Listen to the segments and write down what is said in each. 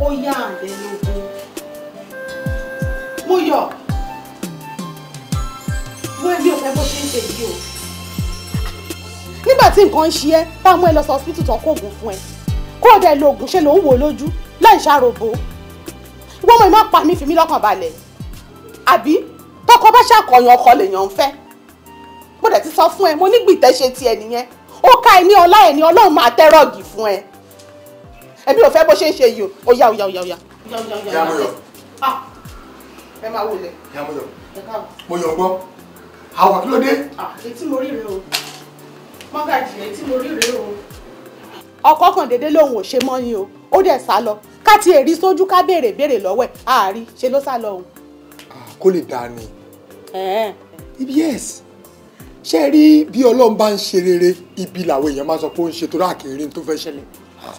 ó yá àndẹ́lógún. Mo yọ̀. Wọ́n ẹbí ò fẹ́ bó ṣe ń ṣe yìí o. Nígbà tí nǹkan ń ṣe ẹ́, bá mú ẹ lọ sí hospital tán kó oògùn fún ẹ. Kó o dẹ̀ lo oògùn ṣe ló ń wò lójú láì ṣàròbó. Ìwọ́n mọ̀ ìmọ̀ pa mí fi mí lọ́kàn balẹ̀. Àbí tọkọ bá ṣàkọyàn ọkọ lèèyàn ń fẹ́. Mo dẹ̀ ti sọ fún ẹ, mo ní gbìtẹ́ ṣe tiẹ̀ nìyẹn. Ó ká ẹ ní ọlá ẹ ní Ọlọ́run máa tẹ́rọ̀gì fún ẹ. Ẹbí ò fẹ́ bó ṣe ń ṣe yìí o. Ó yá. Yàmúyọ̀. Ẹ máa wọlé. Yàmúyọ̀. Mo yọ̀ gbọ́. Àwọn kí ló dé? Etí mo rí rèé o. Mọ́gàjì etí mo rí rèé o. Ọkọ kan dédé lòun ò ṣe mọ́ yín o. Ó dẹ̀ sá lọ. Ká ti èrí sójú ká béèrè lọ́wọ́ ẹ̀. Àárí ṣe ló sá lọ o. Kó lè dáa ni. Yes. Ṣé rí bí Ọlọ́run bá ń ṣe rere ibi làwọn èèyàn máa sọ pé ó ń ṣe torí àkèrè tó fẹ́ ṣẹlẹ̀.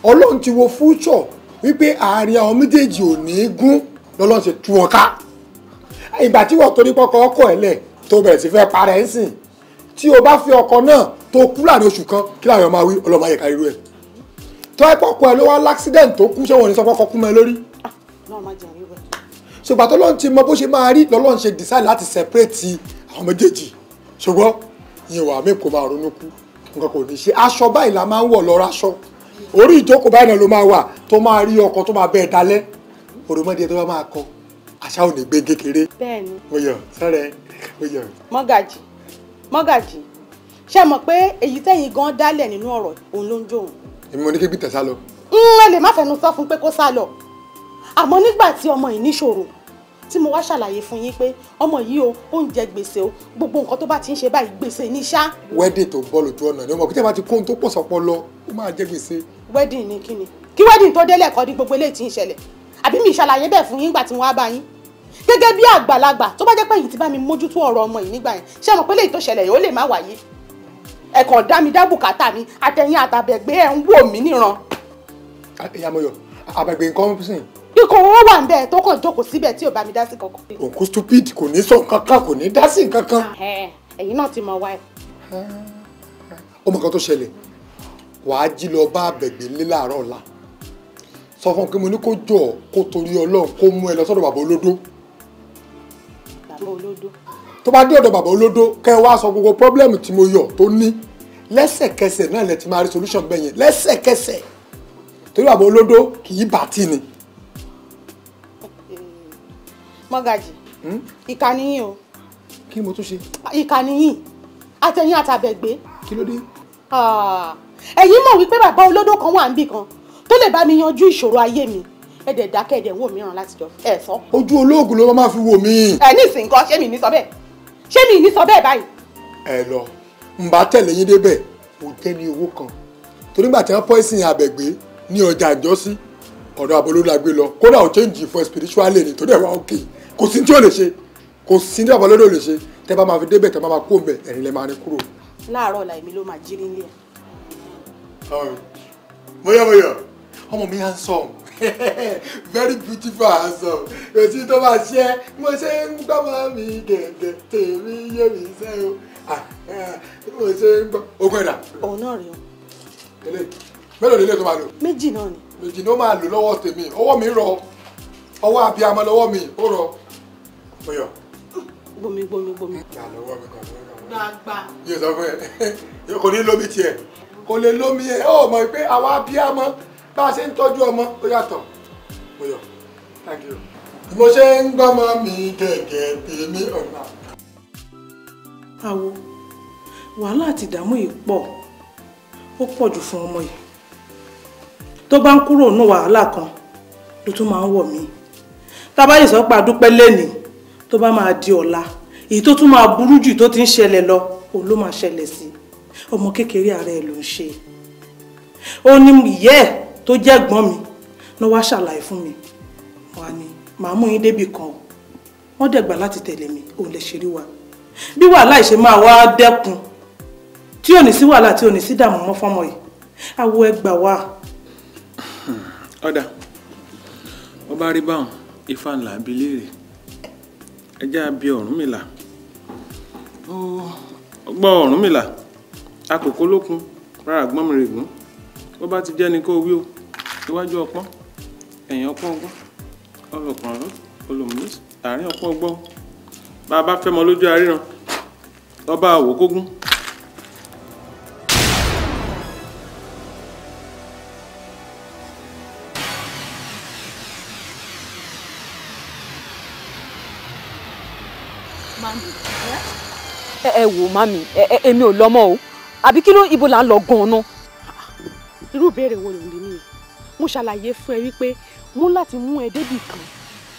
Ọlọ́run ti wo future wípé àárín àwọn méjèèjì ò ní gún lọ́lọ́run ṣe tú wọn ká. Ìgbà tí wọ́n torí pọ́kọ́ ọkọ̀ ẹ̀ lẹ̀ tó bẹ̀rẹ̀ sí fẹ́ parẹ́ ń sìn tí o bá fi ọkọ̀ náà tó kú láàrin oṣù kan kí làwọn máa wí ọlọ́mọ ayẹ̀ká irú ẹ̀. Tó ẹ pọ́kọ́ ẹ ló wá l'accident tó kú ṣé wọ́n ní sọ pọ́kọ́ kú mọ́ ẹ lórí. Ṣùgbọ́n tó lọ́n ti mọ bó ṣe máa rí lọ́lọ́run ṣe decide láti separate àwọn méjèèjì. Ṣùgbọ́n ìyẹn wà mí kò máa ronú kú nǹkan kò ní ṣe aṣọ báyìí la máa ń wọ̀ lọ́rọ̀ aṣọ orí ìjókòó báyìí náà ló máa wà tó máa rí ọkọ tó máa bẹ́ẹ̀ dalẹ̀ òròmọdé tó bá máa kọ àṣà ò ní gbé kékeré. Bẹ́ẹ̀ni. Mo yọ̀ sọ́rẹ́ mo yọ̀. Mọ́gàjì ṣé mọ̀ pé èyí tẹ́yìn gan dálẹ̀ nínú ọ̀rọ̀ òun ló ń jó òun. Èmi mo ní kí Peter sá lọ. Ẹ lè má fẹnu sọ fún pé kó sá lọ àmọ́ nígbà tí ọmọ yìí níṣòro tí mo wá ṣàlàyé fún yín pé ọmọ yìí o ó ń jẹ gbèsè o gbogbo nǹkan tó bá ti ń ṣe báyìí gbèsè ní ṣá. Wedding tó bọ́ lójú ọ̀nà ni ọmọ kí tẹ́ bá ti kóhun tó pọ̀ sọ́pọ̀ lọ ó máa jẹ gbèsè. Wedding ni kíni kí wedding tó délẹ̀ kọ́ di gbogbo eléyìí tí ń ṣẹlẹ̀ àbí mi ìṣàlàyé bẹ́ẹ̀ fún yín nígbà tí mo wá bá yín gẹ́gẹ́ bí àgbàlagbà tó bá jẹ́ pé yìí ti bá mi mójútó ọ̀rọ̀ ọmọ yìí nígbà yẹn ṣé mo pé léyìí tó ṣẹlẹ̀ yìí ó lè má wáyé ẹ kàn dá mi dá bùkátà mi àtẹ̀yìn àtàbẹ̀gbé ẹ̀ ń wò mí níran. Ìyá mo yọ̀ àbẹ̀gbé nǹkan sìn. Ikọ̀ owó wà ń bẹ́ẹ̀ tó kàn jókòó síbẹ̀ tí ò bá mi dá sí kankan. Òǹkú stupid kò ní sọ kankan kò ní dá sí kankan. Ẹ̀yin náà ti mọ̀ wá ẹ̀. Ọmọ kan tó ṣẹlẹ̀ wàá jí lọ bá àbẹ̀gbé ńlé láàárọ̀ ọ̀la sọ fún un pé mo ní kó jọ kó torí Ọlọ́run kó mú ẹ lọ sọ́dọ̀ bàbá olódó. Bàbá olódó. Tó bá dé ọ̀dọ̀ bàbá olódó kẹ́ ẹ wá sọ gbogbo pọ́blẹ́mù tí mo yọ̀ tó ní lẹ́sẹ̀kẹsẹ̀ náà lẹ ti máa rí solution bẹ́ẹ̀ yẹn lẹ́sẹ̀kẹsẹ̀ torí bàbá olódó kì í bàtí ni. Mọ́gàjì ìkà ni yín o. Kí mo tún ṣe. Ìkà ni yín àtẹ̀yìn àtàbẹ̀gbé. Kí ló dé. Ẹ̀yin mọ̀ wípé bàbá olódó kan wà níbì kan tó lè bá mi yanjú ìṣòro ayé mi ẹ̀dẹ̀ dákẹ́ ẹ̀dẹ̀ ń wò mìíràn láti jọ ẹ̀ sọ. Ojú olóògùn ló máa fi wò mí. Ẹ ní ìsìn kan ṣé mi ní sọ bẹ́ẹ̀ báyìí. Ẹ lọ n bá tẹ̀lé yín débẹ̀ mo jẹ́ ní owó kan torí gbà tí wọ́n pọ́ìsìn àbẹ̀gbé ní ọjà ìjọsí ọ̀dọ̀ àbólódó la gbé lọ kódà ò change for spiritually ni tó dẹ̀ wá òkè kò sí tí ò lè ṣe kò sí tí àbólódó lè ṣe tẹ́ bá máa fi débẹ̀ tẹ́ bá máa kó mbẹ̀ ẹ̀rín lẹ́ máa ní kúrò. Láàárọ̀ ọ̀la èmi ló máa jírí nílé ẹ̀. Mọ́yọ̀ ọmọ mi handsome very beautiful handsome kò sí tó máa ṣe é mo ṣe ń gbọ́ mọ́ mi gẹ̀gẹ̀ tèmi yé mi sẹ́ o mo ṣe ń gbọ́. Ogun ẹ̀dá. Òun náà rí o. Mélòó lélẹ̀ tó máa lò. Méjì náà ni. Méjì ló máa lò lọ́wọ́ tèmi ọwọ́ mi rọ ọwọ́ abiyamọ lọ́wọ́ mi ó rọ. Mọ́yọ̀. Gbomi. Gbà lọ́wọ́ mi kan. Gbàgbà. Yóò sọ fún ẹ kò ní lómi tiẹ̀ kò lè lómi ẹ ó mọ̀ pé àwa abiyamọ bá a ṣe ń tọ́jú ọmọ ó yàtọ̀. Mọ́yọ̀ thank you. Mo ṣe ń gbọ́mọ mi gẹ̀gẹ̀ tèmi ọ̀nà. Àwo wàhálà àti ìdààmú yìí pọ̀ ó pọ̀ jù fún ọmọ yìí tó bá ń kúrò ní wàhálà kan ló tún máa ń wọ̀ mí tábà yìí sọ pé àdúpẹ́ lẹ́nìí tó bá máa di ọ̀la èyí tó tún máa burú jù tó ti ń ṣẹlẹ̀ lọ òun ló máa ṣẹlẹ̀ sí ọmọ kékeré ààrẹ ló ń ṣe ó ní ìyẹ́ ẹ̀ tó jẹ́ ẹ̀gbọ́n mi ló wá ṣàlàyé fún mi wà ní màá mú yín débì kan o wọ́n dẹ̀gbà láti tẹ̀lé mi òun lè ṣe rí wa bí wàhálà ìṣe máa wá dẹ́kun tí ò ní sí wàhálà tí ò ní sí dààmú mọ́ fọ́mọ yìí àwọ̀ ẹgbà wà. Ọ̀dà wọ́n bá rí báwọn ifá ńlá bí léèrè ẹjẹ́ àbí Ọ̀rúnmìlà ọgbọ́n Ọ̀rúnmìlà àkókò lókun rárá gbọ́n mi règún bó bá ti jẹ́ ni kó wí o iwájú ọpọ́n ẹ̀yìn ọpọ́n ọgbọ́n ọlọ́kùnrin olùmúlẹ̀ àárín ọpọ́n ọgbọ́n bá a bá fẹ́ mọ lójú àríran lọ́ba àwòkógún. ẹ wò mami èmi ò lọ́mọ o àbí kí ló ibo là ń lọ gan-an. irú ìbéèrè wo ló ń bí mi mo ṣàlàyé fún ẹ wípé mú láti mú ẹ débì kan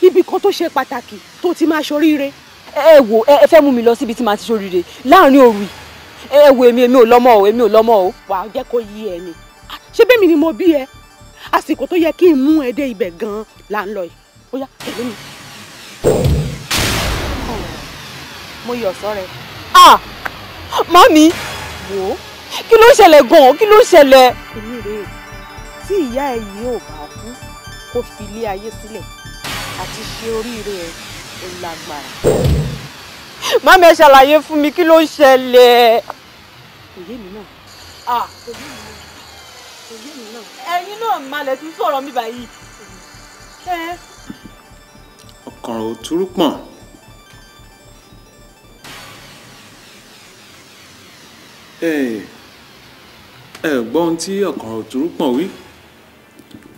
ibì kan tó ṣe pàtàkì tó ti máa ṣoríire. ẹ wò ẹ fẹ́ mú mi lọ síbi tí màá ti ṣoríire láàrin òru ẹ wò èmi ò lọ́mọ o èmi ò lọ́mọ o. wà á jẹ́ kó yí ẹ ni ṣé bẹ́ẹ̀ mi ni mo bí ẹ àsìkò tó yẹ kí n mú ẹ dé ibẹ̀ gan-an là ń lọ yìí ó yá tẹ̀lé mi. mo yọ̀ sọ́rẹ́. Mami wò ó. kí ló ṣẹlẹ̀ gan-an kí ló ṣẹlẹ̀. èmi rèé tí ìyá ẹ yìí ò bá kú kó fi ilé ayé sílẹ̀ àti ṣe oríire ẹ ó lágbára. Mami ẹ ṣàlàyé fún mi kí ló ṣẹlẹ̀. òye mi náà. òye mi náà. ẹ̀yin náà malẹ̀ tún sọ̀rọ̀ mi báyìí. ọkàn ò túrú pọ̀n. ẹ gbọ́ ohun tí ọkàn ò túrú pọ̀n wí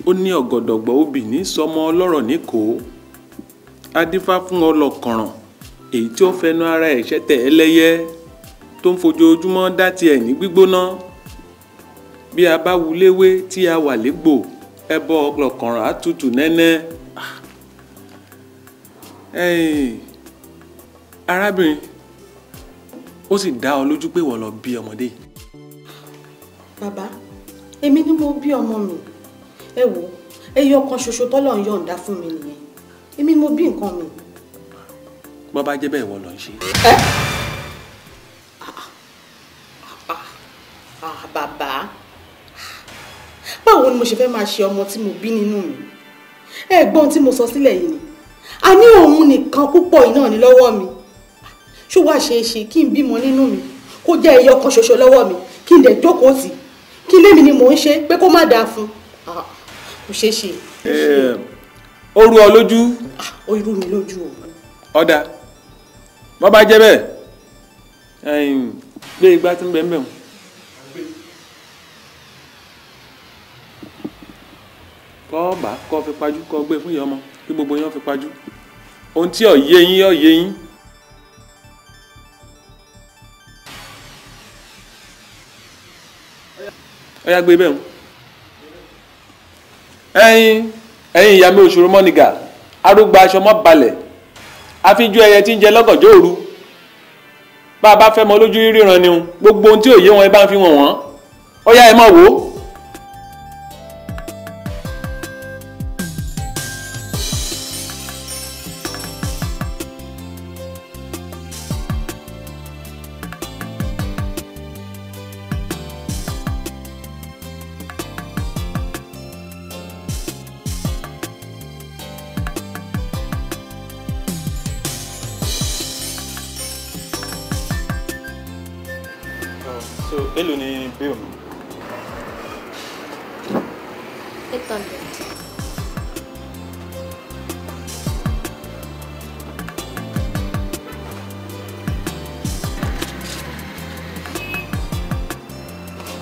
ó ní ọ̀gọ̀dọ̀gbọ̀ obì ní sọmọ ọlọ́rọ̀ ní kò ó adífá fún ọlọ́kànràn èyí tí ó fẹnu ara ẹ̀ ṣẹ́tẹ̀ ẹlẹ́yẹ tó ń fojoojúmọ́ dá tiẹ̀ ní gbígbóná bí a bá wuléwé tí a wà légbò ẹbọ ọlọ́kànràn á tutù nẹ́nẹ́. arábìnrin ó sì dá ọ lójú pé wọ́n lọ bí ọmọdé. bàbá èmi ni mo bí ọmọ mi ẹ wò ẹyọ kan ṣoṣo tọ́lọ́run yọ̀ǹda fún mi nìyẹn èmi ni mo bí nǹkan mi. bọ́ bá jẹ́ bẹ́ẹ̀ wọ́n lọ ń ṣe. bàbá báwo ni mo ṣe fẹ́ máa ṣe ọmọ tí mo bí nínú mi ẹ̀gbọ́n tí mo sọ sílẹ̀ yìí ni a ní òun nìkan púpọ̀ iná ní lọ́wọ́ mi ṣó wàá ṣe é ṣe kí n bímọ nínú mi kó jẹ́ ẹyọ kan ṣoṣo lọ́wọ́ mi kí n dẹ̀ jókòó tì kí lémi ni mò ń ṣe pé kó má dáa fún kò ṣeé ṣe. ó rú ọ lójú. ó rú mi lójú o. ọ̀dà bọ́ bá jẹ́ bẹ́ẹ̀ gbé igbá tí ń bẹ̀ ń bẹ̀ wọ́n. kọ́ bá kọ́ fi pajú kọ́ gbé fún ìyá ọmọ kí gbogbo yẹn fi pajú ohun tí ó yé yín ó yé yín. ó yá gbé bẹ́ẹ̀ wọ́n. ẹ̀yin ìyá mi òṣòro mọ́nìgà arúgbó aṣọ mọ́ balẹ̀ àfijú ẹyẹ tí ń jẹ lọ́gànjọ́ òru bá a bá fẹ́ mọ lójú ríran ni gbogbo ohun tí ò yé wọn ẹ bá ń fi wọ̀n wọ́n ó yá ẹ mọ̀ wò ó. So, èló ni bill mi? 800.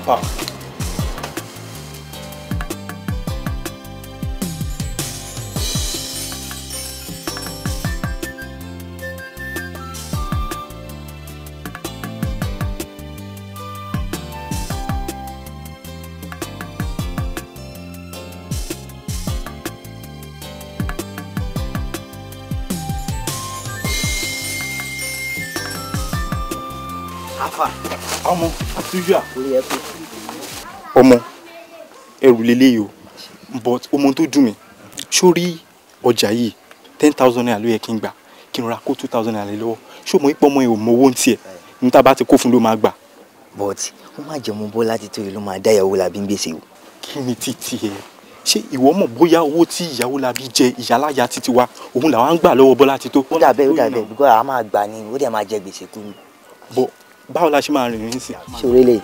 Ah. Ọmọ àtúnyà ọmọ ẹrù lélẹ́yìí o but ọmọ tó dùn mí sórí ọjà yìí 10,000 naira ló yẹ kí n gbà kí n ra kó 2,000 naira lọ́wọ́ ṣó mọ̀ ipò ọmọ yẹn ò mọ owó ń tiẹ̀ ní tá a bá ti kó fún ló máa gbà. but wọ́n máa jẹun bọ́ láti tó yìí ló máa dá ìyàwó làbí ń gbèsè o. kí ni títí ẹ ṣé ìwọ mọ̀ bóyá owó tí ìyàwó làbí jẹ ìyáláyà títí wa òun làwọn ń gbà lọ́wọ́ Bọ́lá ti tó. ó dàbẹ́ bíkọ́ àwọn máa gbà ni ó dẹ̀ máa jẹ gbèsè kú ni. bọ́ báwo la ṣe máa rìnrìn sí. ṣòro lè.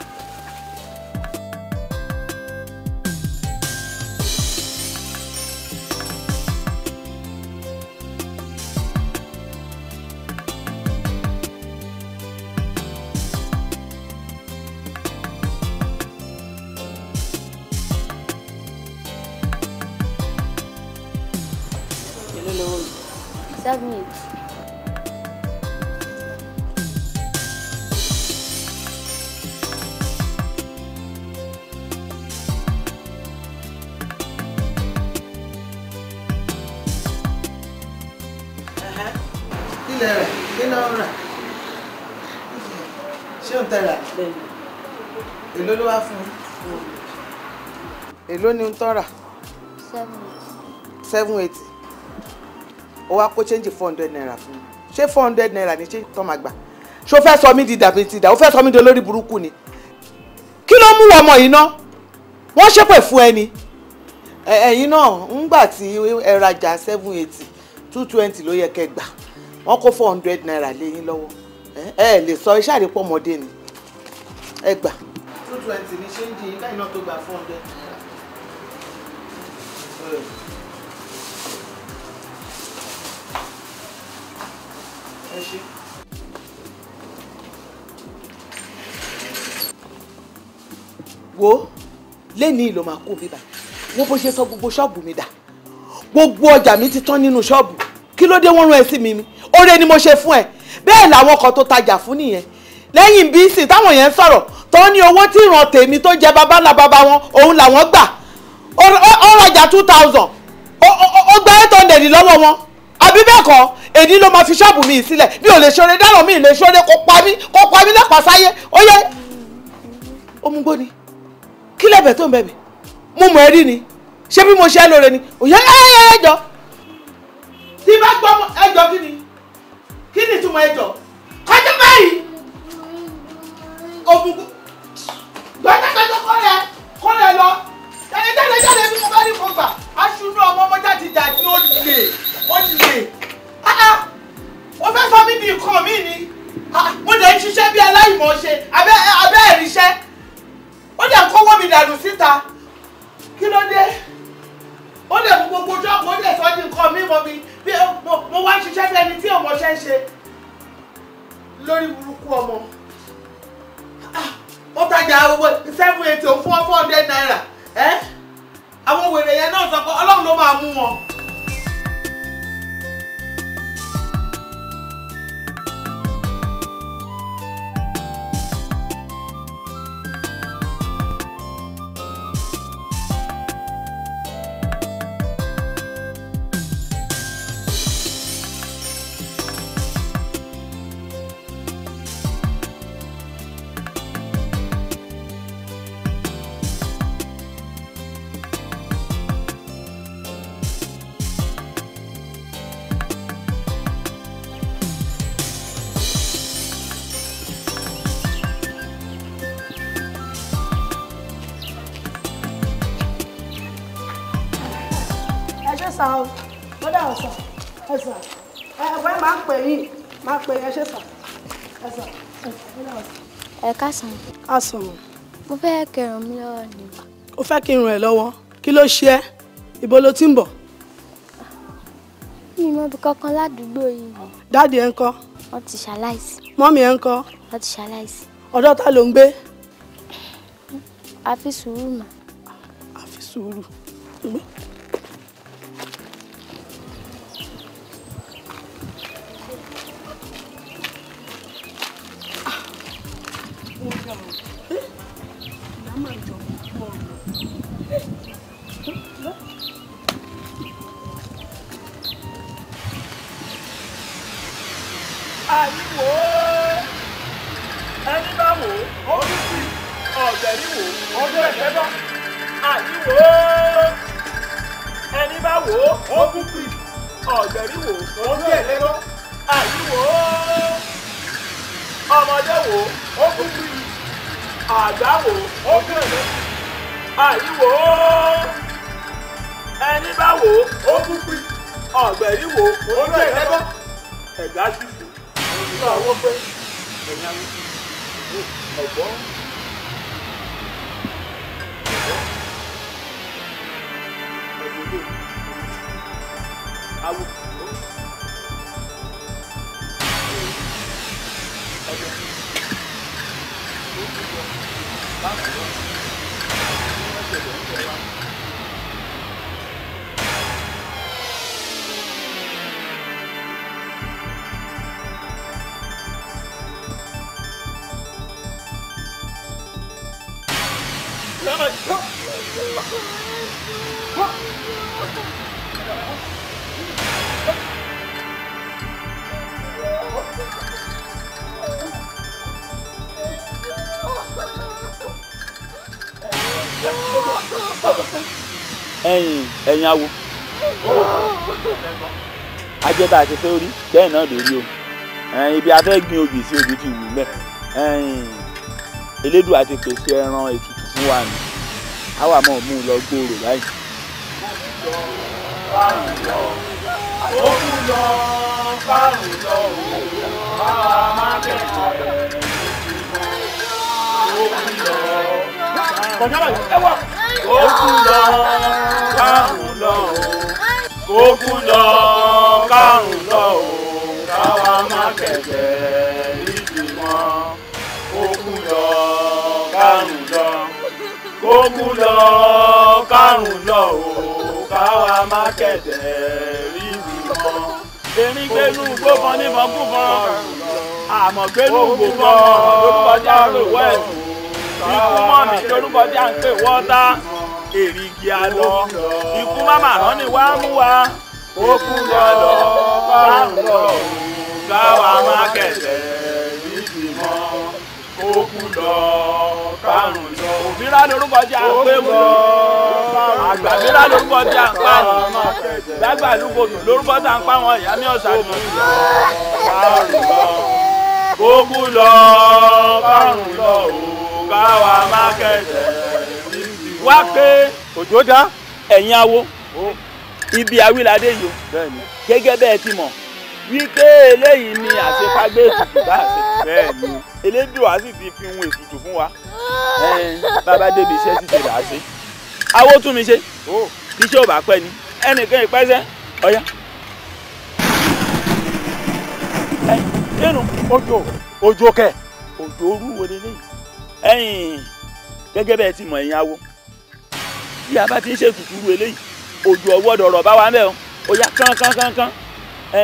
7, 8. Kílẹ̀ rẹ̀ kí náà rà ṣé ò ń tẹ̀ra èló ló wá fún un èló ni ń tọ́ra 780 ó wá kó change 400 naira fún un ṣé 400 naira ni ṣé tọ́ máa gbà ṣó fẹ́ sọ mí di dàbí ti dà ó fẹ́ sọ mí di olórí burúkú ni kí ló mú ọmọ yìí ná wọ́n ṣépè fún ẹni ẹ̀yin náà ńgbà tí ẹ rajà 780 220 ló yẹ kẹ́ gbà wọ́n kó 400 naira lé yín lọ́wọ́ ẹ lè sọ iṣẹ́ àdìpọ̀ ọmọdé ni ẹ gbà 220 ní ṣé ń di yín káyìn náà tó gba 400 naira. ẹ ṣe. wo lẹ́ni ló máa kó bíbá wo bó ṣe sọ gbogbo ṣọ́ọ̀bù mi dà gbogbo ọjà mi ti tán nínú ṣọ́ọ̀bù kí ló dé wọ́n rán ẹ sí mi ni oore ni mo ṣe fún ẹ bẹ́ẹ̀ làwọn kan tó tajà fún nìyẹn lẹ́yìn bíìsì táwọn yẹn ń sọ̀rọ̀ tó ní owó tí ìran tèmi tó jẹ bàbá ńlá bàbá wọn òun làwọn gbà ó rajà 2000 ó gba 800 lọ́wọ́ wọn àbí bẹ́ẹ̀ kọ́ èdè ló máa fi ṣọ́ọ̀bù mi sílẹ̀ bí ò lè ṣoore dáná mi lè ṣoore kó pa mí lẹ́pàá sáyé ó yẹ ó mú gbóni kí lẹ́bẹ̀ẹ́ tó ń bẹ̀ mí mo mọ̀ ẹ́ rí ni ṣé bí mo ṣe é lóore ni òye ẹjọ́ tí bá gbọ́ ẹjọ́ kí ni ìtumọ̀ ẹjọ́ kọjá báyìí òbúkú gbọ́dọ̀gbọ́dọ̀ kọ́lẹ̀ lọ ẹni jáde bí mo bá rí fún gbà aṣúnú ọmọ jáde jáde ó lè ó fẹ́ sọ mí di nǹkan mi ni mo dẹ̀ ń ṣiṣẹ́ bí aláìmọ̀ ṣe abẹ́ ẹ̀ríṣẹ́ ó dẹ̀ kówó mi dànù síta kí ló dé ó lè mú gbogbo jọ́ọ̀bù ó lè sọ di nǹkan mi mọ́ mi bí mo wá ń ṣiṣẹ́ bí ẹni tí ọmọọṣẹ́ ń ṣe lórí burúkú ọmọ ó tajà owó 780 ó fún 400 naira àwọn wèrè yẹn náà sọ pé ọlọ́run ló máa mú wọn. sàn ó dà ọ̀sán ẹ̀sán ẹ̀fọ́ máa ń pè yín máa ń pè yín ẹ̀ṣẹ̀ sàn ẹ̀sán ó dà ọ̀sán. Ẹ káàsán. Káàsán. Mo fẹ́ kẹ́ ràn mí lọ́wọ́ ni. O fẹ́ kí n ràn ẹ́ lọ́wọ́ kí ló ṣe ẹ́ ibo ló ti ń bọ̀. Mi mọ ibi kankan ládùúgbò yìí. Dáàdì ẹ̀ ń kọ́. Wọ́n ti ṣaláìsí. Mọ́mì ẹ̀ ń kọ́. Wọ́n ti ṣaláìsí. Ọ̀dọ̀ ta ló ń gbé. A fi sùúrù mà. A fi sùúrù. Àyíwò ẹni bá wò ó ní sí ọ̀gbẹ̀rí wò ó ní ẹ̀fẹ́ bá. Àyíwò ẹni bá wò ó ní sí ọ̀gbẹ̀rí wò ó ní ẹ̀fẹ́ bá. Àyíwò ọmọdé wò ó ní sí àgbà wò ó ní ẹ̀fẹ́. Àyíwò ẹni bá wò ó ní sí ọ̀gbẹ̀rí wò ó ní ẹ̀fẹ́ bá. Ẹ̀gá sì sí nínú àwọn pé ẹ̀yìn àwọn ọ̀gbọ́n àwọn ẹ̀yin awo ajẹ́ bá a ṣe fẹ́ rí bẹ́ẹ̀ náà lórí o ibi a fẹ́ gbin obì sí obì ti wù mẹ́ Elédùà ti pèsè ẹran ètùtù fún wa ni a wà mọ́ mú un lọ gbòòrò báyìí. Kókú lọ kárùn lọ o káwa má kẹ̀kẹ́ níbi mọ́. Kókú lọ kárùn lọ. Kókú lọ kárùn lọ o káwa má kẹ̀kẹ́ níbi mọ́. Erin gbénú gbókan nímọ̀ gbókan àmọ̀ gbénú gbókan lórúkọ tí a ń pè wọ́ ẹ̀sùn ikú mọ́ mi lórúkọ tí a ń pè wọ́ta èrìgì àlọ́ ikú máma rán ni wá mú wa. Kókú lọ kárùn lọ o káwa má kẹ̀kẹ́ níbi mọ́. Kókú lọ kárùn lọ. Òmíràn lórúkọ tí a ń pè wọ́ àgbàmíràn lórúkọ tí a ń pa lágbà lúgbòdò lórúkọ tí a ń pa wọn ìyá mi ọ̀sán ni. Kókú lọ kárùn lọ o káwa má kẹ̀kẹ́ níbi mọ́. Wá pé òjò dá ẹ̀yin awo ibi awíládé yìí o gẹ́gẹ́ bẹ́ẹ̀ ti mọ̀ wípé eléyìí ni àṣekágbé ètùtù bá ṣe. Bẹ́ẹ̀ni Elédùà sì ti fi hun ètùtù fún wa bàbá débi iṣẹ́ ṣíṣe là á ṣe. Awó tún mi ṣe iṣẹ́ ò bá pẹ́ ni ẹnìkan ìpẹ́sẹ́ ọ̀yá. Nínú òjò kẹ̀ òjò orú wo lélẹ́yìí gẹ́gẹ́ bẹ́ẹ̀ ti mọ̀ ẹ̀yin awo bí a bá ti ń ṣe ètùtù ru eléyìí òjò ọwọ́dọ̀ ọ̀rọ̀ bá wa ń bẹ̀ ọ́ ó yá kánkán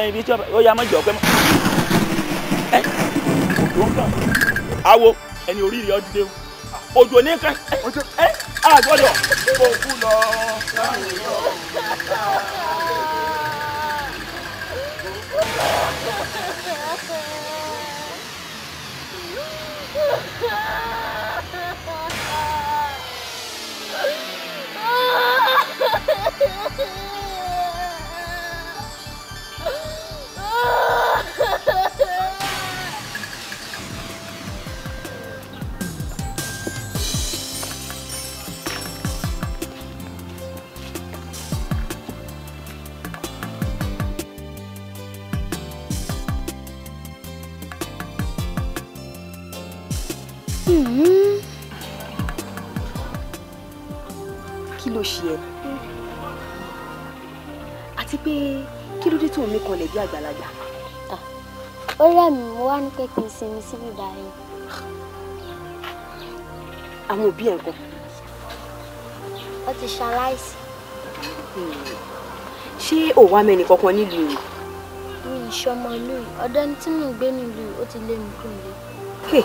ibi tí ó yá mọ́jọ́ pẹ́ mọ́ òjò ń kàn awo ẹni oríire ọdún dé o òjò ní kan àgbọ̀dọ̀ kókú lọ. Kí ló ṣe ẹ́? Àti pé kí ló dé tó mi kanlẹ̀ bí àgbàlagbà? Ó rẹ̀ mí mo wá ní pé kí n sinmi síbí báyìí. Àwọn òbí ẹ̀ ńkọ́? Ó ti ṣaláìsí. Ṣé ò wá mẹ́ni kankan nílùú yìí? Mi ì ṣọmọ ìlú yìí, ọ̀dọ̀ ẹni tí mò ń gbé nílùú yìí ó ti lé mi kúrò nílé.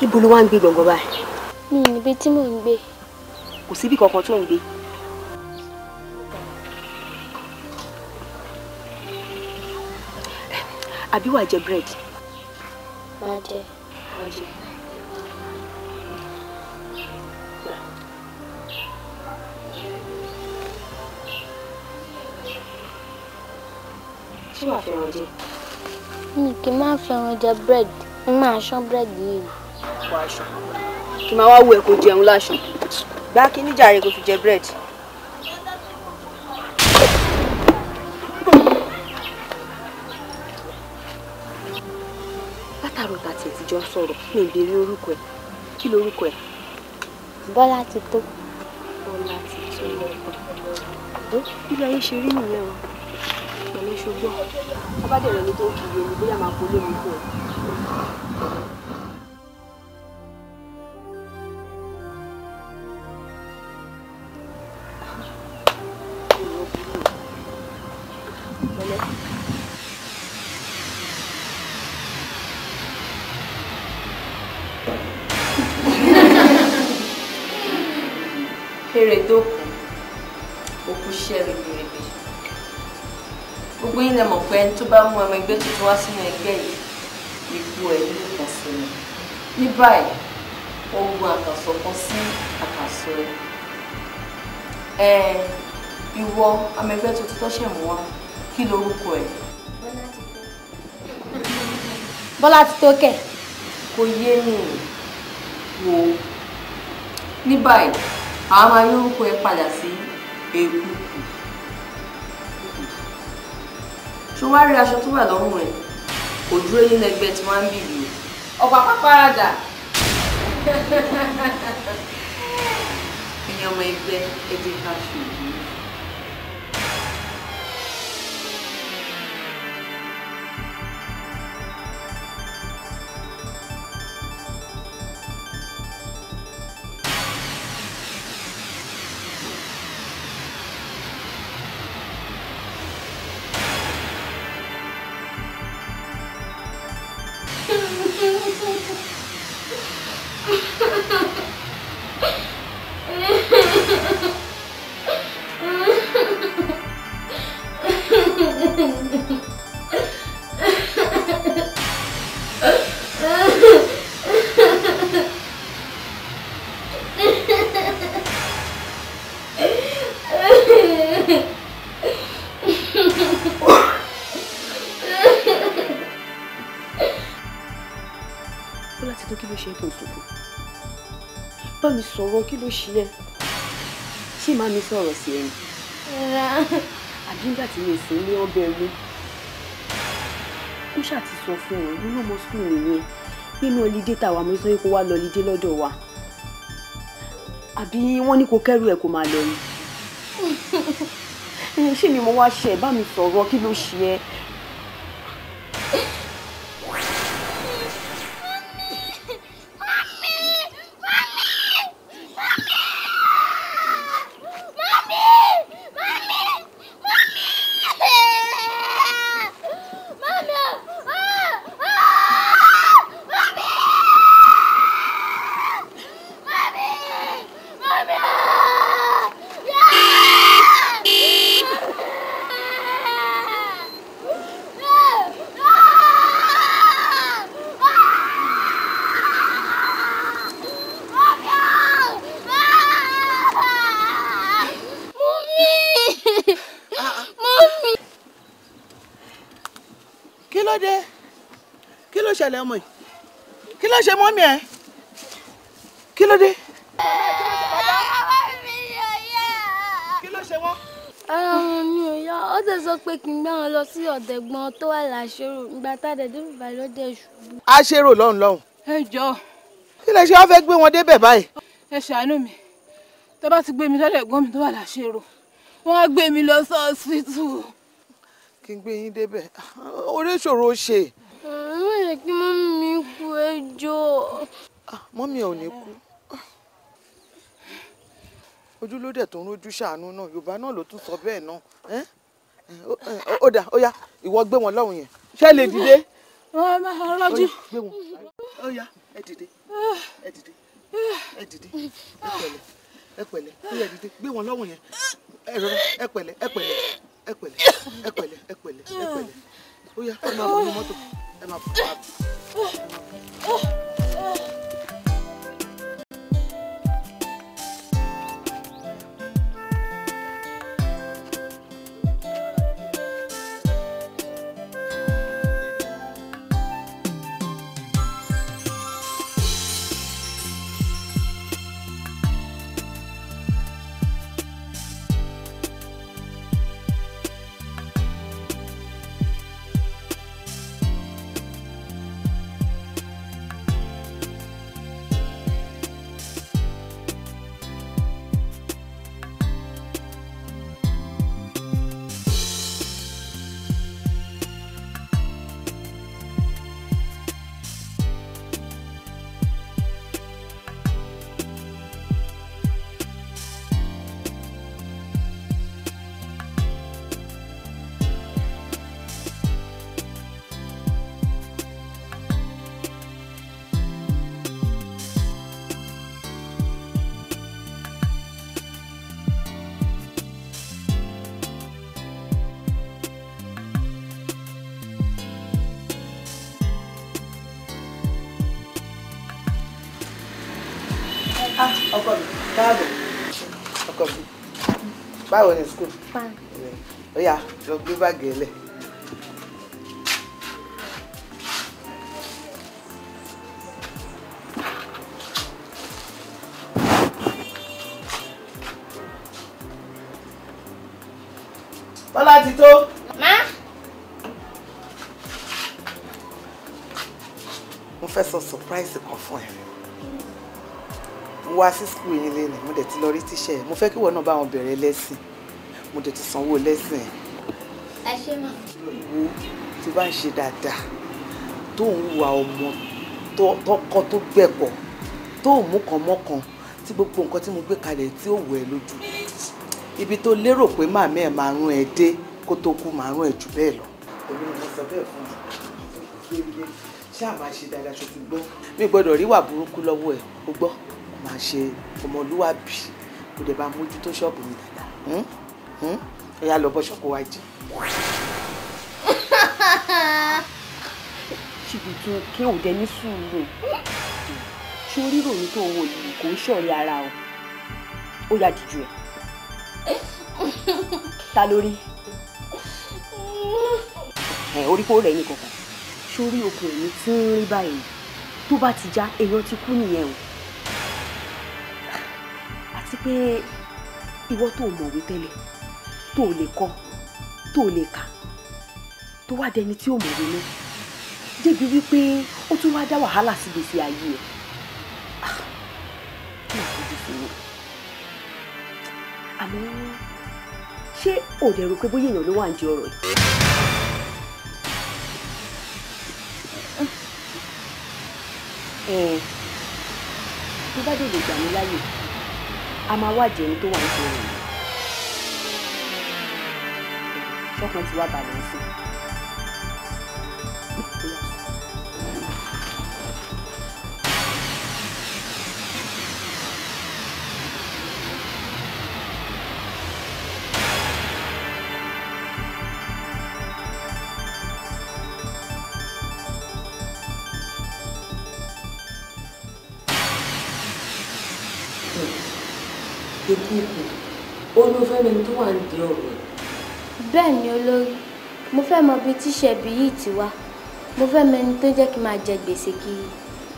Ibo ló wá ń gbé gbọ̀ngàn báyìí? Mi ì níbi tí mò ń gbé. Kò síbi kankan tó ń gbé. Àbí wàá jẹ búrẹ́dì? Máa jẹ. Ṣé wàá fẹ́ràn jẹ? Mi kì í máa fẹ́ràn jẹ búrẹ́dì, n máa ṣán búrẹ́dì yìí. Wà á ṣan. Kì máa wá wù ẹ́ kó jẹun láṣan. Gbá kí níjà rẹ kó fi jẹ búrẹ́dì. Látàrọ̀ tàti ẹ̀ ti jọ sọ̀rọ̀ ní ìbéèrè orúkọ ẹ̀. Kí lorúkọ ẹ̀? Bọ́lá ti tó. Bọ́lá ti tó. Bí ayé ṣe rí nìyẹn o. Pẹ̀lú ṣùgbọ́n abádẹ̀rẹ̀ ni tó ń kiri omi bóyá máa polé mi fún ẹ. Èrè dókun, òkú ṣẹ́ ribiribi. Gbogbo yín lẹ mọ̀ pé ẹni tó bá mú ọmọ ẹgbẹ́ tuntun wá sínú ẹgbẹ́ yìí, ipò ẹ̀ ní ìkan sí ni. Ní báyìí, ó gun àkàsọ̀ kan sí àkàsọ̀ ẹ̀. Ìwọ ọmọ ẹgbẹ́ tuntun tó ṣẹ̀ mú wá, kí lorúkọ ẹ̀? Bọ́lá ti tó kẹ̀. Kò yé mi wò ó. Ní báyìí, àwọn máa yórúkọ ẹ padà sí Èkúkù. Ṣé wá rí aṣọ tó wà lọ́rùn ẹ̀? Kò dúró nínú ẹgbẹ́ tí wọ́n ń bì yìí. Ọ̀pá pápáradà. Ẹ̀yin ọmọ ẹgbẹ́ ẹgbẹ́ ká ṣòwò. Bá mi sọ̀rọ̀, kí ló ṣe ẹ́? Ṣé màá mi sọ̀rọ̀ sí ẹ̀yìn? Àbí nígbà tí mi sì ní ọbẹ̀ rí. Ó ṣáà ti sọ fún wọn, nínú ọmọ skul nìyẹn. Nínú ọlídé tàwa mo sọ kó wá lọ ọlídé lọ́dọ̀ wa. Àbí wọ́n ní kó kẹ́rù ẹ̀ kó máa lọ ni. Ṣé mi mo wá ṣe ẹ̀? Bá mi sọ̀rọ̀, kí ló ṣe ẹ́? ṣẹlẹ̀ ọmọ yìí? Kí ló ṣe mọ́mí ẹ? Kí ló dé? Kí ló ṣe wọ́n? Ara wọn mi ò yá, ó tẹ̀ sọ pé kí n gbá wọn lọ sí ọ̀dọ̀ ẹ̀gbọ́n tó wà láṣẹrò ìgbà tá a dẹ̀ dé bíbá ló dẹ̀ ṣubú. Aṣèrò lọ́hùn. Ẹ jọ̀ọ́. Kí lẹ ṣe wá fẹ́ gbé wọn débẹ̀ báyìí? Ẹ ṣàánú mi. Tó bá ti gbé mi lọ́dọ̀ ẹ̀gbọ́n mi tó wà láṣẹrò, wọ́n á gbé mi lọ sí hospital. Kí n gbé yín débẹ̀? Orí ìṣòro ṣe. Mo yẹ kí mọ́mí mi kú ẹjọ́. Mọ́mí ò ní kú. Ojú ló dẹ̀ tó ń rojú ṣàánú náà, Yorùbá náà ló tún sọ bẹ́ẹ̀ náà. Ó dà, ó yá, ìwọ gbé wọn lọ́hùn yẹn. Ṣé lè dìde? Wọ́n máa rọ́jú. Gbé wọn. Ó yá, ẹ dìde. Ẹ dìde. Ẹ dìde. Ẹ pẹ̀lẹ́. Ó yá dìde. Gbé wọn lọ́hùn yẹn. Ẹ pẹ̀lẹ́. Ó yá, ẹ máa bọ̀ ní mọ́tò. Ẹ máa bọ̀. ọkọ mi káàbọ̀ ọkọ mi báwo ni school. ó yá lọ gbé báàgì ẹ lẹ̀. Bọ́lá ti tó. Má. Mo fẹ́ sọ surprise kan fún ẹ. Mo wá sí school yín lénìí, mo dẹ̀ ti lọ rí tíṣẹ́ ẹ̀. Mo fẹ́ kí ìwọ náà bá wọn bẹ̀rẹ̀ lẹ́sìn. Mo dẹ̀ ti sanwó lẹ́sìn ẹ̀. Ẹ ṣé mà. Wo tí bá ń ṣe dáadáa, tó ń wa ọmọ tọkọ tó gbẹ̀pọ̀, tó ń mú kan mọ́kan, tí gbogbo nǹkan tí mo gbé kalẹ̀ tí ó wù ẹ́ lójú. Ibi tó lérò pé màmí ẹ̀ máa rún ẹ dé kó tó kú máa rún ẹ jù bẹ́ẹ̀ lọ. Èmi ni mo sọ bẹ́ẹ̀ fún ẹ. Ṣáà máa ṣe dáadáa ṣe ti gbọ́. Mi gbọ́dọ̀ rí wà burúkú lọ́wọ́ ẹ̀, o gbọ́. Máa ṣe ọmọlúwàbí, kó dẹ̀ bá mójútó ṣọ́ọ̀bù mi dáadáa. Ẹ yá lọ bọ́ ṣọ́ọ̀bù wa jẹ. Ṣìbìtú kí ò dé ní sùúrù. Ṣé orí ìròyìn tó wò yìí kò ń ṣọ̀rẹ́ ara o? Ó yá dìjú ẹ̀. Ta lórí? Orí kò rẹ̀ ní kankan. Sórí okùn ẹ̀mí tí ń rí báyìí tó bá ti já èèyàn ti kú nìyẹn o. Àti pé ìwọ tó mọ̀wé tẹ́lẹ̀ tó lè kọ tó lè kà tó wá dẹni tí ò mọ̀wé náà débi wípé ó tún wá dá wàhálà sí gbèsè ayé ẹ̀. Kí ló fojú fún mi? Àmọ́ ṣé ò dẹ̀ rò pé bóyá èèyàn ló wà ń di ọ̀rọ̀ yìí? Tó bá dé lè gbà mí láyè a máa wádìí ẹni tó wà ń di ọ̀rọ̀ yìí. Ṣọ́kàn ti wá balẹ̀ sí i. Ó ló fẹ́ mẹ́ni tó wà ń di ọ̀rọ̀. Bẹ́ẹ̀ ni olórí, mo fẹ́ mọ bí tíṣẹ̀bì yìí ti wá. Mo fẹ́ mẹ́ni tó jẹ́ kí n máa jẹ gbèsè kiri.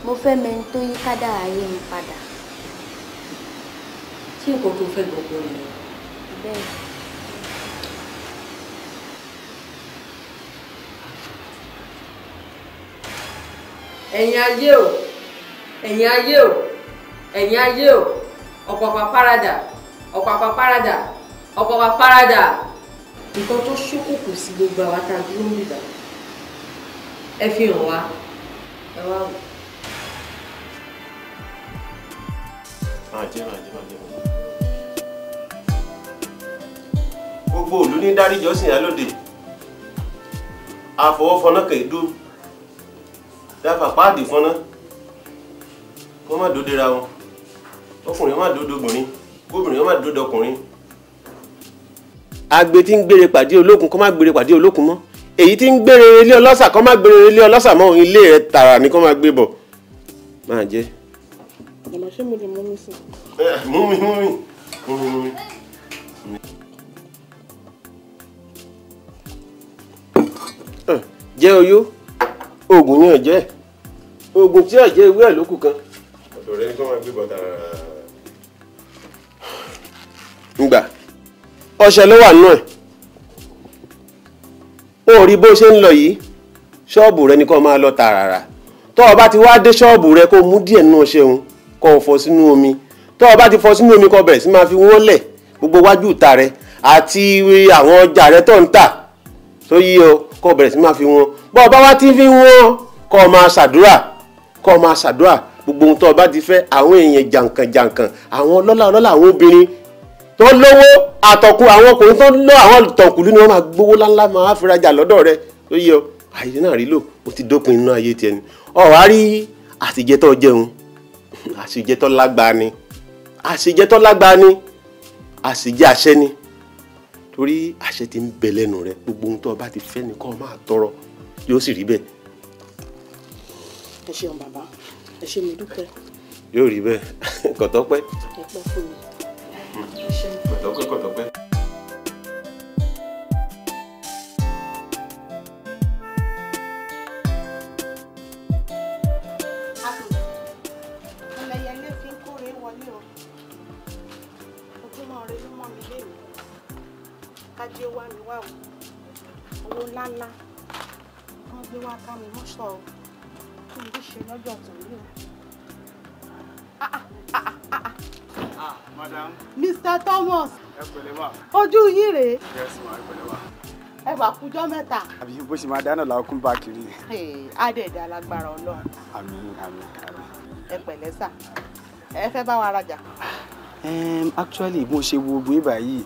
Mo fẹ́ mẹ́ni tó yí kádàrá ayé mi padà. Ṣé nǹkan tó fẹ́ gbọ́gbọ́ ni? Bẹ́ẹ̀. Ẹ̀yin ayé o, ẹ̀yin ayé o, ẹ̀yin ayé o, ọ̀pọ̀pọ̀ párádà, ọ̀pọ̀pọ̀ párádà, ọ̀pọ̀pọ̀ párádà. Nǹkan tó ṣókùnkùn sí gbogbo àwa tá a dúró ń bìbà. Ẹ fi hàn wá, ẹ wá wò. Gbogbo òlú ní dáríjọ́ sìn alóde. Àfọwọ́fọná kẹ̀ẹ́dó. Dáfà páàdì fọ́nà. Wọ́n má dòdera wọn. Ọkùnrin má dòdò obìnrin. Obìnrin má dòdò ọkùnrin. Agbe tí ń gbére pàdé olókun kó má gbére pàdé olókun mọ́. Èyí tí ń gbére ilé ọlọ́ṣà kó má gbére ilé ọlọ́ṣà mọ́. Ilé rẹ̀ tààrà ni kó má gbé bọ̀. Máa jẹ́. Màmá ṣé mo lè mú mi sí? Mú mi. Jẹ́ oyó. Oògùn yẹn jẹ́. Oògùn tí àjẹ́ ewé ẹ̀ lókù kan. Ọ̀dọ̀ rẹ̀ kó má gbé bọ̀ tààrà. Ngbà. Ọṣẹ ló wà nú ẹ̀. Ó rí bó ṣe ń lọ yìí. Ṣọ́ọ̀bù rẹ ni kó máa lọ tààrà. Tó o bá ti wá dé ṣọ́ọ̀bù rẹ kó mú díẹ̀ nínú ọṣẹ òun kó o fọ sínú omi. Tó o bá ti fọ sínú omi kó bẹ̀rẹ̀ sí máa fi wọ́n lẹ̀ gbogbo wájú ìta rẹ àti àwọn ọjà rẹ tó ń tà tó yí o kó o bẹ̀rẹ̀ sí máa fi wọ́n. Bó o bá wá ti fi wọ́n kó o máa ṣàdúrà gbogbo ohun tó o bá ti fẹ́ àwọn èèyàn jàǹkànjàǹkàn àwọn ọlọ́lá àwọn obìnrin tó lówó àtọ̀kù àwọn ọkùnrin tó lọ àwọn tọ̀kùlú ni wọ́n máa gbówó láńlá máa fi rajà lọ́dọ̀ rẹ tó yí o àyè náà rí lò ó ti dópin inú ayé tiẹ̀ ni ọ̀rọ̀ á rí àṣìjẹtọ̀ jẹun àṣìjẹtọ̀ lágbàá ni àṣìjẹ àṣẹ ni torí àṣẹ ti ń bẹ lẹ́nu rẹ gbogbo ohun tó o bá ti fẹ́ ni kó o máa tọrọ yóò sì rí bẹ́ẹ̀. Ẹ ṣeun bàbá, ẹ ṣé mo dúpẹ́. yóò rí bẹ́ẹ̀ kọ̀tọ́pẹ́. ẹ pẹ́ fún mi. kọ̀tọ́pẹ́. ẹlẹ́yẹlé fi ń kórè wọlé o ojúmọ́ rẹ ló mọ́ mi léwu kájí ó wá mi wá o owó ńláńlá wọ́n gbé wá ká mi mọ́ṣọ́ o kí n bí ṣe lọ́jọ́ tòun o. Madam. Mr. Thomas. Ẹ pẹ̀lẹ́ ma. Ojú yín rèé. Yes ma, ẹ pẹ̀lẹ́ ma. Ẹ bá kújọ́ mẹ́ta. Àbí bó ṣe máa dáná làwọn kún bá kiri. Adẹ̀dẹ̀ alágbára Ọlọ́run. Àmín àmín àmín. Ẹ pẹ̀lẹ́ sà. Ẹ fẹ́ bá wa rajà. Actually mo ṣe wo ogun ibà yìí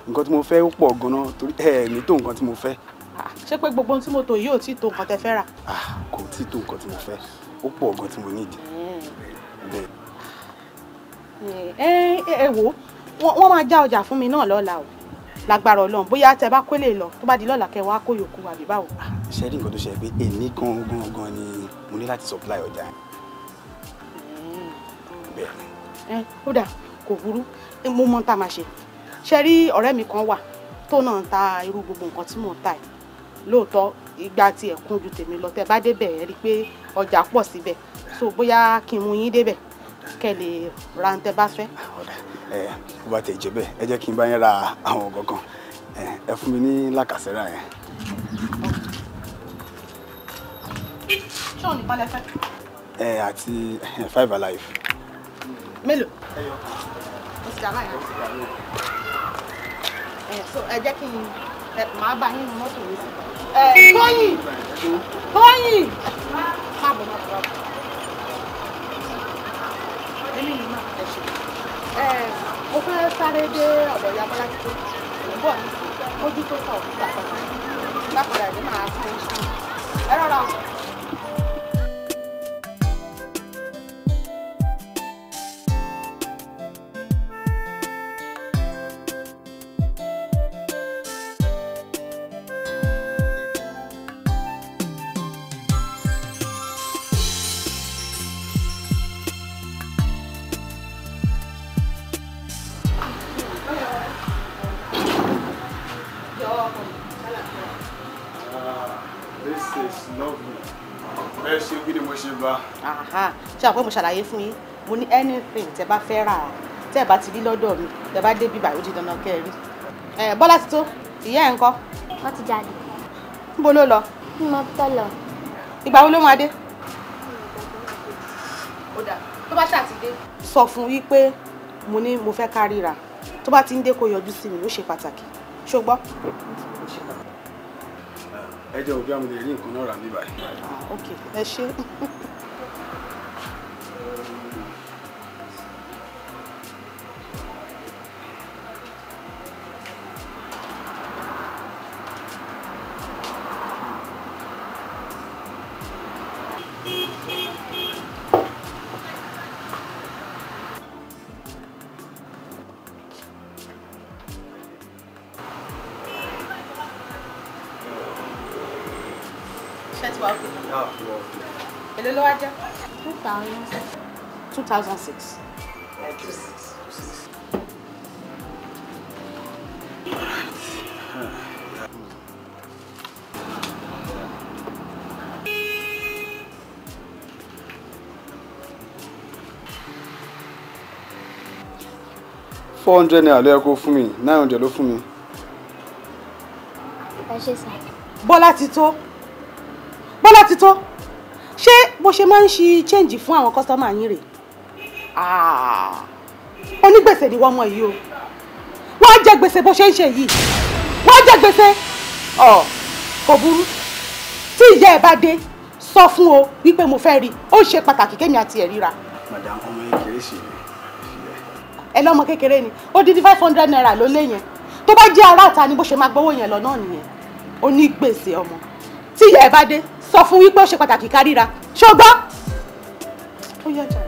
nǹkan tí mo fẹ́ ó pọ̀ gan-an torí ẹ ní tó nǹkan tí mo fẹ́. Ṣé pé gbogbo ohun tí mo tò yìí ò tí tó nǹkan tẹ́ fẹ́ rà? Kò tí tó nǹkan tí mo fẹ́ ó pọ̀ gan tí mo need. Ẹ wò wọ́n máa já ọjà fún mi náà lọ́la o lágbára Ọlọ́run bóyá tẹ bá kólé lọ tó bá di lọ́la kẹ wá kó yòókù àbí báwo. Ṣé rí nǹkan tó ṣe pé èmi gan ni mo ní láti supply ọjà. Bẹ́ẹ̀ni. Ó dà kò burú mo mọ tá a máa ṣe ṣe rí ọ̀rẹ́ mi kan wà tó náà ń ta irú gbogbo nǹkan tí mò ń ta ẹ̀ lóòótọ́ ìgbà tí ẹ̀ kún ju tèmi lọ tẹ bá débẹ̀ ẹ rí i pé ọjà pọ̀ síbẹ̀ so bóyá kí n mú yín débẹ̀ kẹ́ lè ra ń tẹ́ bá fẹ́. Bó bá tẹ̀ jẹ́ bẹ́ẹ̀ ẹ jẹ́ kí n bá yín ra àwọn kankan ẹ fún mi ní làkàṣẹ́rà yẹn. ṣé òní balẹ̀ fẹ́. Àti 5 alive. Mélòó? Mo ti dàbá yẹn. So ẹ jẹ́ kí n máa bá yín nínú mọ́tò mi sí. Tóyìn má bọ̀. Èmi ni máa fẹ́ ṣe. Mo fẹ́ sáré dé ọ̀dọ̀ ìyá Bọ́lá tó ń bọ̀ ní mójú tó kọ̀ nígbà kan. Lápẹ̀rẹ̀ ẹ̀dín máa fún un. Ẹ rọra. Ṣé àpò mo ṣàlàyé fún yín mo ní anything tẹ bá fẹ́ rà tẹ bá ti rí lọ́dọ̀ mi tẹ bá dé bíbá ó di dandan kẹ́ ẹ rí. Bọ́lá ti tó ìyá ẹ̀ ń kọ́. Wọ́n ti jáde. Níbo ló lọ? Mo tọ́ lọ. Ìgbà wo ló máa dé? Ó dà tó bá ṣáà ti dé. Sọ fún wípé mo ní mo fẹ́ ká ríra tó bá ti ń dé kó yọjú sí mi ó ṣe pàtàkì ṣó gbọ́. Ẹ jẹ́ òbí àwọn lè rí nǹkan náà rà mí báyìí. Ok ẹ ṣé. Èló ló wá jẹ́? 2006. $400 naira ló yẹ kó fún mi, 900 ló fún mi. Ẹ ṣé sà. Bọ́lá ti tó ṣé bó ṣe máa ń ṣe change fún àwọn kọ́sítọ́mà yín rè onígbèsè ni wọ́n mọ̀ yìí o wọ́n á jẹ gbèsè bó ṣe ń ṣe yìí wọ́n á jẹ gbèsè kò burú tí ìyá ẹ̀ bá dé sọ fún o wípé mo fẹ́ rí ó ṣe pàtàkì kémi àti ẹ̀ ríra. Madam ọmọ kékeré ṣe ẹ lọ́mọ kékeré ni ó dídí 500 naira ló lé yẹn tó bá jẹ́ aráàta ni bó ṣe máa gbowó yẹn lọ náà nìyẹn onígbèsè ọmọ tí ìyá ẹ̀ bá dé sọ fún wípé ó ṣe pàtàkì ká ríra ṣùgbọ́n ó yẹ jà.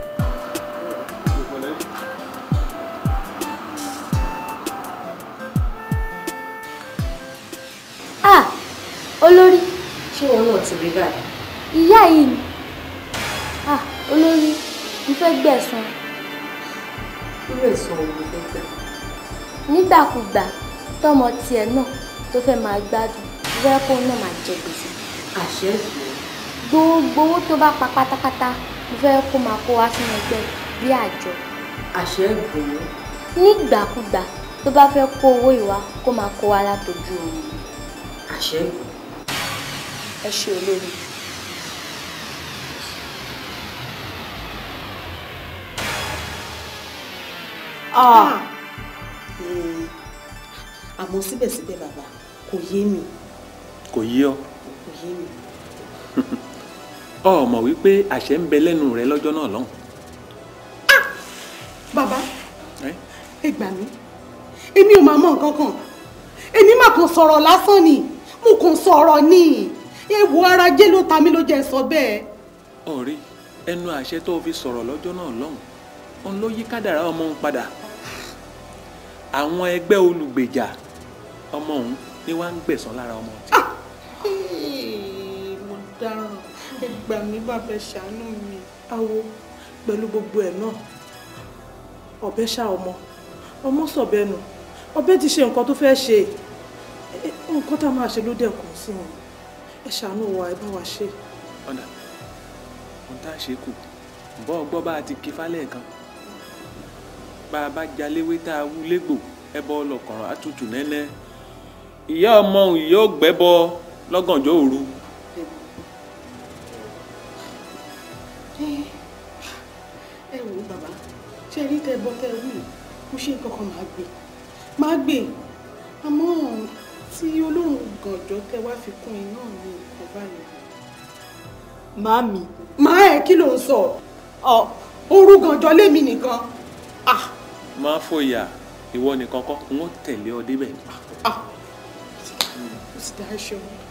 Olórí. Ṣé wọn náà ti rí báyìí? Ìyá yìí ni. Olórí, in fẹ́ gbẹ̀san. irú ẹ̀san wo ló fẹ́ gbà? nígbàkúgbà tọmọ tiẹ̀ náà tó fẹ́ máa gbádùn fẹ́ kó náà máa jẹ gbèsè. àṣẹ ìgbò. gbogbo owó tó bá pa pátápátá mo fẹ́ kó máa kó wá sínú ẹgbẹ́ bí àjọ. àṣẹ ìgbò. nígbàkúgbà tó bá fẹ́ kó owó ìwá kó máa kó wá látọjú oorun. àṣẹ ìgbò. ẹ ṣe olórí. àmọ́ síbẹ̀síbẹ̀ bàbá kò yé mi. kò yé ọ. kò yé mi. ọ mọ̀ wípé àṣẹ ń bẹ lẹ́nu rẹ lọ́jọ́ náà lọ́hùn. bàbá ẹ gbà mí èmi ò máa mọ nǹkan kan èmi mà kàn sọ̀rọ̀ lásán ni mo kàn sọ̀rọ̀ ni ewu ara jẹ́ ló ta mí ló jẹ́ sọ bẹ́ẹ̀. ọ̀rí ẹnu àṣẹ tó fi sọ̀rọ̀ lọ́jọ́ náà lọ́hùn òun ló yí kádàrá ọmọ òun padà. àwọn ẹgbẹ́ olùgbèjà ọmọ òun ni wọ́n á ń gbẹ̀san lára ọmọ tí. mo dáràn ẹ gbà mí bàbá ṣàánú mi. awo pẹ̀lú gbogbo ẹ̀ náà ọ̀bẹ ṣá ọmọ sọ̀bẹ́nu ọ̀bẹ ti ṣe nǹkan tó fẹ́ ṣe nǹkan tá a máa ṣe ló dẹ̀kun sí wọn ẹ ṣàánú wa ẹ bá wa ṣe. ọ̀dà ohun tá a ṣe kù bọ́ ọgbọ́ bá a ti kí fálẹ̀ kan bá a bá jaléwé tá a wú légbò ẹbọ ọlọ́kànràn àtútù nẹ́nẹ́ ìyá ọmọ òun yóò gbẹ́bọ lọ́gànjọ́ òru. ẹ wò ó bàbá ṣe rí tẹ bọ́ tẹ wí mo ṣe nǹkan kan máa gbé àmọ́ tí olóhùn gànjọ́ tẹ wá fi kún iná ní nǹkan báyìí. Màámi. Màá ẹ̀ kí ló ń sọ? Òru gànjọ́ lémi nìkan. Má fòyà ìwọ nìkan kọ́ n ó tẹ̀lé ọ débẹ̀.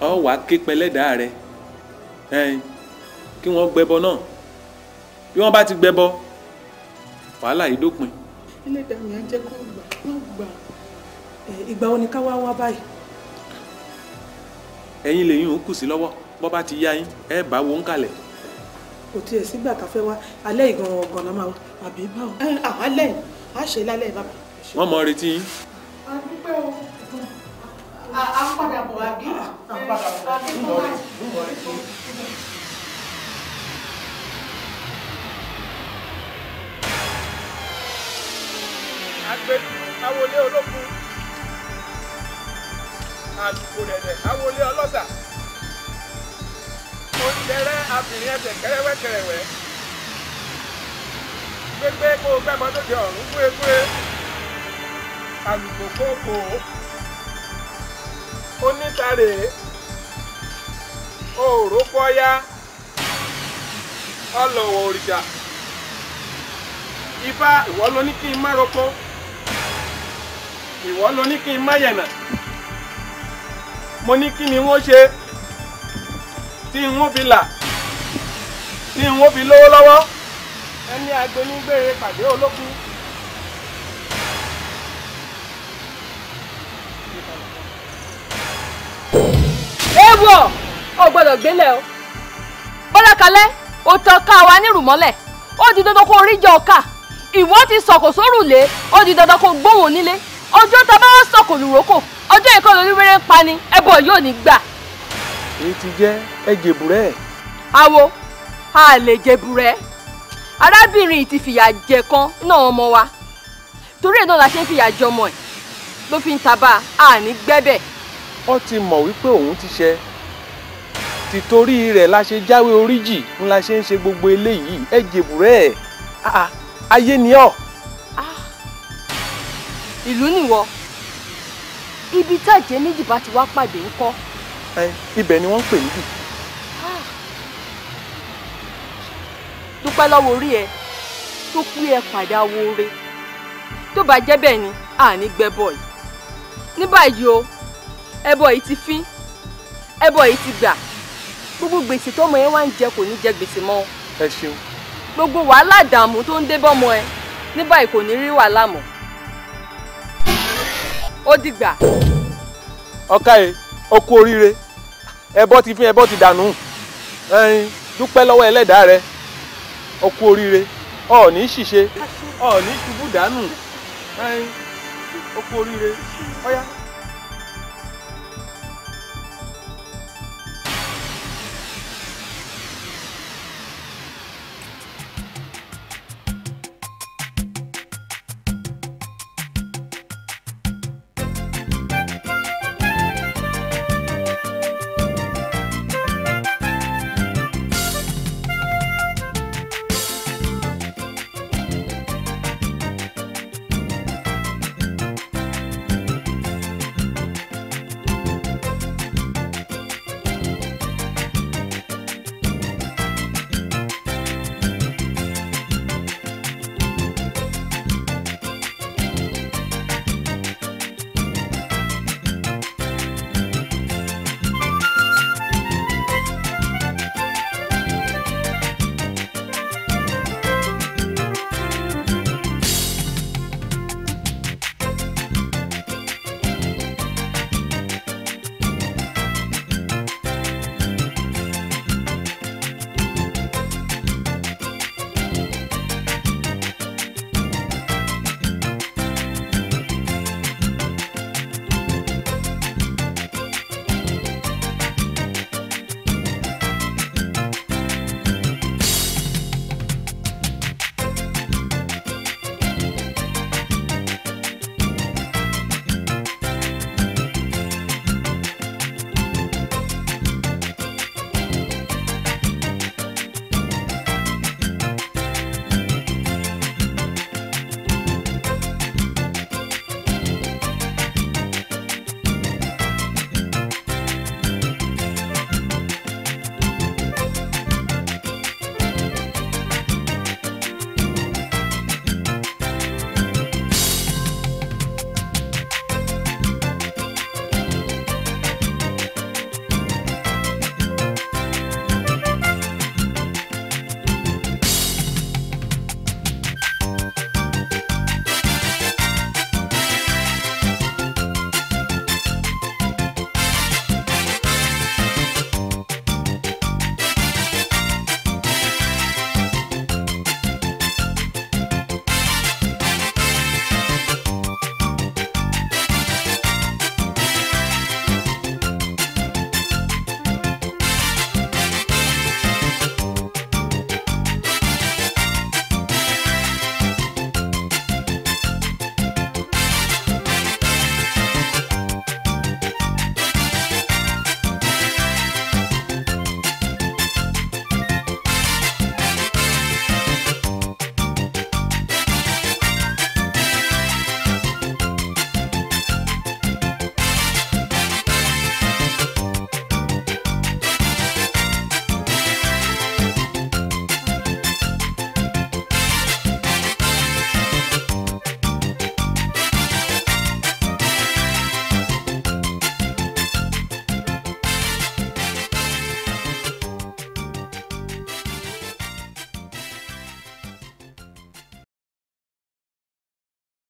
Ọ wàá ké pẹlẹ́dàá rẹ kí wọ́n gbẹ́bọ náà bí wọ́n bá ti gbẹ́bọ wàhálà yìí dópin. Ẹlẹ́dàá mi á jẹ́ kó gbà. Ìgbà wo ni ká wá báyìí? Ẹ̀yin lèyìn òun kù sí lọ́wọ́ bọ́ bá ti yá yín ẹ bá wo ń kalẹ̀. Kò tiẹ̀ sígbà tá a fẹ́ wá alẹ́ ìgan ọ̀gàn la máa wá àbí báwo. Alẹ́ á ṣe lálẹ́ bàbá. Wọ́n mọ retí yín. A dúpẹ́ o. A padà bọ̀ àbí? A padà bọ̀. Àgbẹ̀ awolé olókun àlùkò rẹ̀rẹ̀ awolé ọlọ́sà oúnjẹrẹ abìnrin ẹsẹ̀ kẹrẹwẹ́kẹrẹwẹ́ gbégbé kó o gbẹ́bọ lóde ọ̀run gbégbé àlùkò kókò onítàrè òòró pọ́yá ọlọ́wọ̀ òrìṣà Ifá ìwọ ló ní kí n má roko ìwọ ló ní kí n má yẹ̀nà mo ní kí ni wọ́n ṣe tí n ó fi là tí n ó fi lówó lọ́wọ́ ẹni agbónígbére pàdé olókun. Èèwọ̀ ò gbọ́dọ̀ gbélé o bọ́lákalẹ́ ó tán ká wa nírùmọ́lẹ̀ ó di dandan kó rí jọ ọ̀ka ìwọ ti sọ̀kò sórùlé ó di dandan kó gbóhùn nílé ọjọ́ tá a bá wá sọ̀kò lùrókò ọjọ́ ìkọ́ lórí wẹ́rẹ́ ń pani ẹbọ yóò ní gbà. èyí ti jẹ́ ẹ jèbùrẹ́. Àwo a lè jèbùrẹ́ arábìnrin ti fìyà jẹ kan náà ọmọ wa torí ẹ̀ náà la ṣe ń fìyà jẹ ọmọ ẹ̀ ló fi ń tabá a ní gbẹ́bẹ̀. Ó ti mọ̀ wípé òun ti ṣe tìtorí rẹ̀ la ṣe jáwé oríjì ń la ṣe ń ṣe gbogbo eléyìí ẹ jèbùrẹ́ ayé ni ọ́. Ìlú nìwọ ibi tájẹ méjì bá ti wá pàdé ńkọ́. Ibẹ̀ ni wọ́n ń pè níbí. Dúpẹ́ lọ́wọ́ orí ẹ tó kú ẹ pàdé awore tó bá jẹ́ bẹ́ẹ̀ ni àní gbẹ́bọ̀ yìí ní báyìí o ẹbọ yìí ti fín ẹbọ yìí ti gbà gbogbo gbèsè tọmọ yẹn wá ń jẹ kò ní jẹ gbèsè mọ́. Ẹ ṣeun. Gbogbo wàhálà dààmú tó ń dé bọ́mọ ẹ ní báyìí kò ní rí wàhálà mọ́. Ó dìgbà. Ọ̀ka ẹ̀ o kú oríire ẹbọ ti fín ẹbọ ti dànù Dúpẹ́ lọ́wọ́ ẹlẹ́dàá rẹ o kú oríire ọ̀ọ́ni ṣìṣe ọ̀ọ́ni ṣubú dànù ó kú oríire ọ̀yá.